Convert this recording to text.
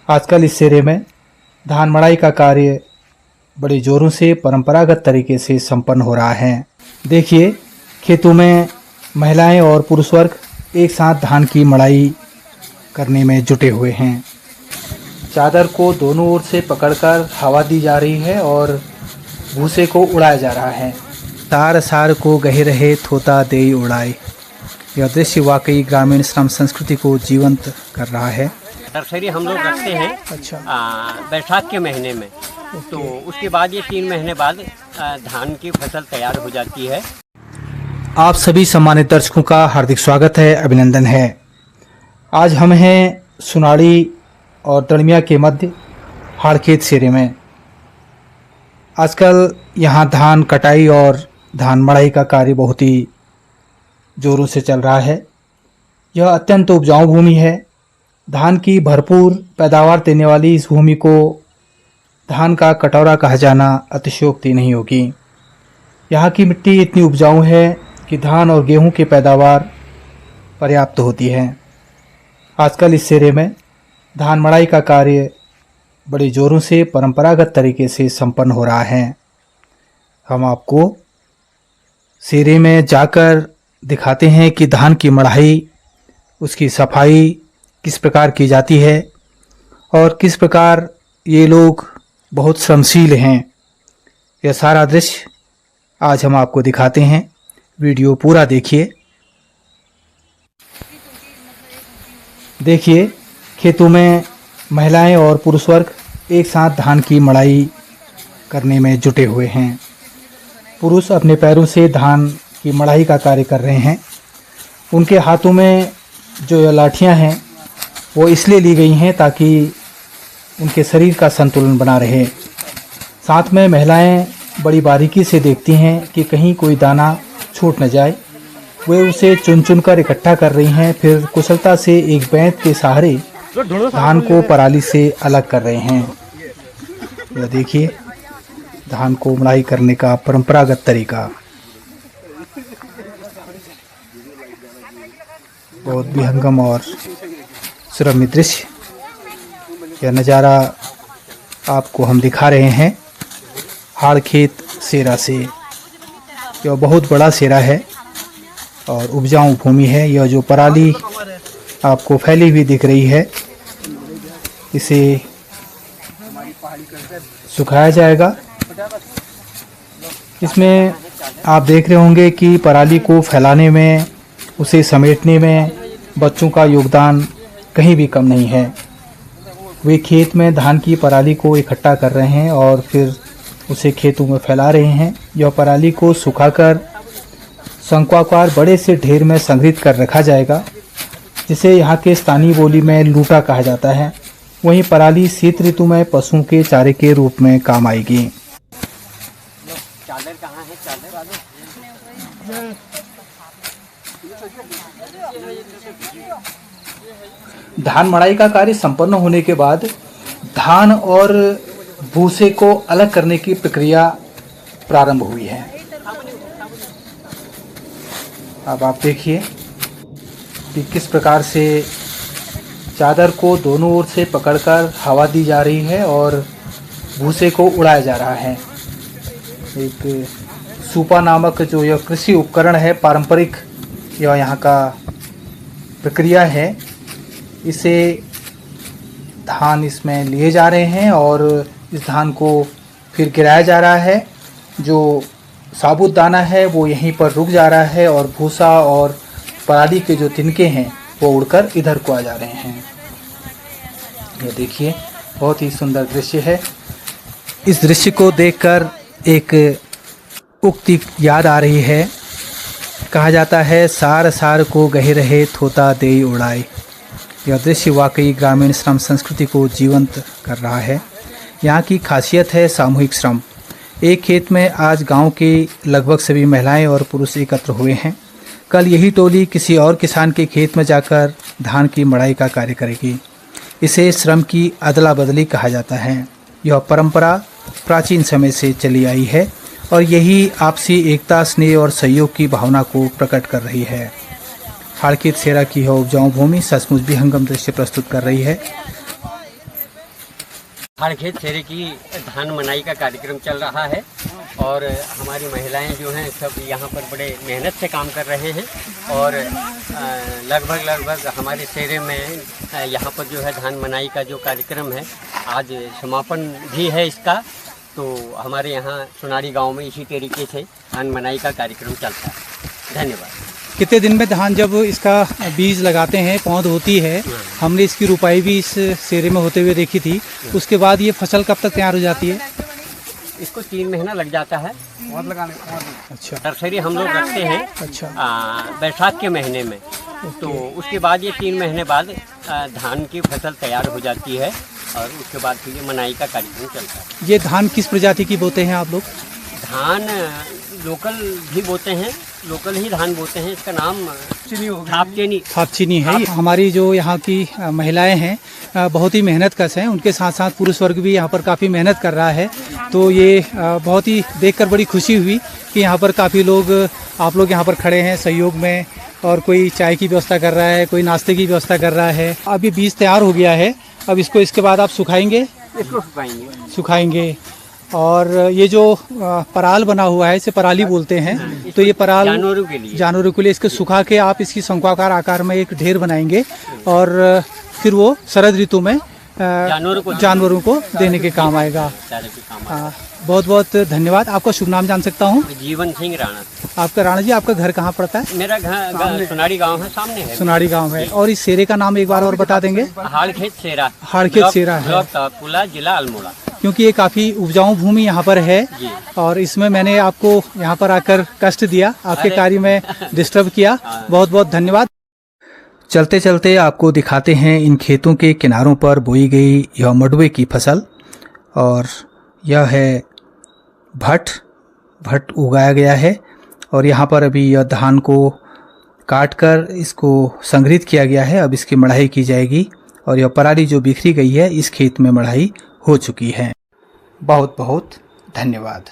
आजकल इस सेरे में धान मड़ाई का कार्य बड़े जोरों से परंपरागत तरीके से संपन्न हो रहा है। देखिए, खेतों में महिलाएं और पुरुष वर्ग एक साथ धान की मड़ाई करने में जुटे हुए हैं। चादर को दोनों ओर से पकड़कर हवा दी जा रही है और भूसे को उड़ाया जा रहा है। तार सार को गहे रहे थोता देई उड़ाए। यह दृश्य वाकई ग्रामीण श्रम संस्कृति को जीवंत कर रहा है। नर्सरी हम लोग रखते हैं अच्छा। बैसाख के महीने में, तो उसके बाद ये 3 महीने बाद धान की फसल तैयार हो जाती है। आप सभी सम्मानित दर्शकों का हार्दिक स्वागत है, अभिनंदन है। आज हम हैं सुनाड़ी और दड़मिया के मध्य हाड़खेत सेरे में। आजकल यहाँ धान कटाई और धान मड़ाई का कार्य बहुत ही जोरों से चल रहा है। यह अत्यंत उपजाऊ भूमि है। धान की भरपूर पैदावार देने वाली इस भूमि को धान का कटोरा कहा जाना अतिशयोक्ति नहीं होगी। यहाँ की मिट्टी इतनी उपजाऊ है कि धान और गेहूं की पैदावार पर्याप्त होती है। आजकल इस सेरे में धान मड़ाई का कार्य बड़े जोरों से परंपरागत तरीके से संपन्न हो रहा है। हम आपको सेरे में जाकर दिखाते हैं कि धान की मड़ाई, उसकी सफाई किस प्रकार की जाती है और किस प्रकार ये लोग बहुत श्रमशील हैं। यह सारा दृश्य आज हम आपको दिखाते हैं। वीडियो पूरा देखिए। देखिए, खेतों में महिलाएं और पुरुष वर्ग एक साथ धान की मड़ाई करने में जुटे हुए हैं। पुरुष अपने पैरों से धान की मड़ाई का कार्य कर रहे हैं। उनके हाथों में जो लाठियां हैं वो इसलिए ली गई हैं ताकि उनके शरीर का संतुलन बना रहे। साथ में महिलाएं बड़ी बारीकी से देखती हैं कि कहीं कोई दाना छूट न जाए। वे उसे चुन चुन कर इकट्ठा कर रही हैं, फिर कुशलता से एक बैंत के सहारे धान को पराली से अलग कर रहे हैं। यह देखिए, धान को मड़ाई करने का परंपरागत तरीका। बहुत विहंगम और सुरम्य दृश्य। यह नज़ारा आपको हम दिखा रहे हैं हाड़खेत सेरा से। यह बहुत बड़ा सेरा है और उपजाऊ भूमि है। यह जो पराली आपको फैली हुई दिख रही है, इसे सुखाया जाएगा। इसमें आप देख रहे होंगे कि पराली को फैलाने में, उसे समेटने में बच्चों का योगदान कहीं भी कम नहीं है। वे खेत में धान की पराली को इकट्ठा कर रहे हैं और फिर उसे खेतों में फैला रहे हैं। यह पराली को सुखाकर शंक्वाकार बड़े से ढेर में संग्रहित कर रखा जाएगा, जिसे यहाँ के स्थानीय बोली में लूटा कहा जाता है। वहीं पराली शीत ऋतु में पशुओं के चारे के रूप में काम आएगी। चादर कहाँ है? चादर धान मड़ाई का कार्य संपन्न होने के बाद धान और भूसे को अलग करने की प्रक्रिया प्रारंभ हुई है। अब आप देखिए कि किस प्रकार से चादर को दोनों ओर से पकड़कर हवा दी जा रही है और भूसे को उड़ाया जा रहा है। एक सूपा नामक जो यह कृषि उपकरण है, पारंपरिक यह यहाँ का प्रक्रिया है। इसे धान इसमें लिए जा रहे हैं और इस धान को फिर गिराया जा रहा है। जो साबुत दाना है वो यहीं पर रुक जा रहा है और भूसा और पराली के जो तिनके हैं वो उड़कर इधर को आ जा रहे हैं। ये देखिए, बहुत ही सुंदर दृश्य है। इस दृश्य को देखकर एक उक्ति याद आ रही है। कहा जाता है, सार सार को गहे रहे थोता देई उड़ाए। यह दृश्य वाकई ग्रामीण श्रम संस्कृति को जीवंत कर रहा है। यहाँ की खासियत है सामूहिक श्रम। एक खेत में आज गांव के लगभग सभी महिलाएं और पुरुष एकत्र हुए हैं। कल यही टोली किसी और किसान के खेत में जाकर धान की मड़ाई का कार्य करेगी। इसे श्रम की अदला बदली कहा जाता है। यह परंपरा प्राचीन समय से चली आई है और यही आपसी एकता, स्नेह और सहयोग की भावना को प्रकट कर रही है। हाड़खेत सेरा की यह उपजाऊ भूमि सचमुच विहंगम दृश्य प्रस्तुत कर रही है। हर खेत सेरे की धान मनाई का कार्यक्रम चल रहा है और हमारी महिलाएं जो हैं सब यहाँ पर बड़े मेहनत से काम कर रहे हैं और लगभग हमारे सेरे में यहाँ पर जो है धान मनाई का जो कार्यक्रम है आज समापन भी है इसका। तो हमारे यहाँ सोनारी गांव में इसी तरीके से धान मनाई का कार्यक्रम चलता है। धन्यवाद। कितने दिन में धान जब इसका बीज लगाते हैं, पौध होती है, हमने इसकी रुपाई भी इस सेरे में होते हुए देखी थी, उसके बाद ये फसल कब तक तैयार हो जाती है? इसको 3 महीना लग जाता है पौध लगाने। अच्छा। नर्सरी हम लोग रखते हैं अच्छा बैसाख के महीने में, तो उसके बाद ये 3 महीने बाद धान की फसल तैयार हो जाती है और उसके बाद फिर ये मनाई का कार्यक्रम चलता है। ये धान किस प्रजाति की बोते हैं आप लोग? धान लोकल भी बोते हैं, लोकल ही धान बोते हैं। इसका नाम थापचीनी है। हमारी जो यहाँ की महिलाएं हैं बहुत ही मेहनत कश हैं, उनके साथ साथ पुरुष वर्ग भी यहाँ पर काफ़ी मेहनत कर रहा है। तो ये बहुत ही देखकर बड़ी खुशी हुई कि यहाँ पर काफ़ी लोग, आप लोग यहाँ पर खड़े हैं सहयोग में, और कोई चाय की व्यवस्था कर रहा है, कोई नाश्ते की व्यवस्था कर रहा है। अब ये बीज तैयार हो गया है, अब इसको इसके बाद आप सुखाएंगे? इसको सुखाएंगे। और ये जो पराल बना हुआ है इसे पराली बोलते हैं, तो ये पराल जानवरों के लिए इसको सुखा के आप इसकी शंक्वाकार आकार में एक ढेर बनाएंगे और फिर वो शरद ऋतु में जानवरों को देने के काम आएगा। बहुत बहुत धन्यवाद। आपका शुभ नाम जान सकता हूँ? जीवन सिंह राणा। आपका राणा जी, आपका घर कहाँ पड़ता है? मेरा घर सोनारी गांव है, सामने है। सोनारी गांव है। और इस सेरे का नाम एक बार और बता देंगे? हाड़खेत सेरा। हाड़खेत सेरा है, जिला अल्मोड़ा। क्योंकि ये काफ़ी उपजाऊ भूमि यहाँ पर है और इसमें मैंने आपको यहाँ पर आकर कष्ट दिया, आपके कार्य में डिस्टर्ब किया। बहुत बहुत धन्यवाद। चलते चलते आपको दिखाते हैं इन खेतों के किनारों पर बोई गई यह मंडुवे की फसल, और यह है भट्ट उगाया गया है और यहाँ पर अभी यह धान को काट कर इसको संग्रहित किया गया है। अब इसकी मढ़ाई की जाएगी और यह पराली जो बिखरी गई है इस खेत में मढ़ाई हो चुकी है। बहुत बहुत धन्यवाद।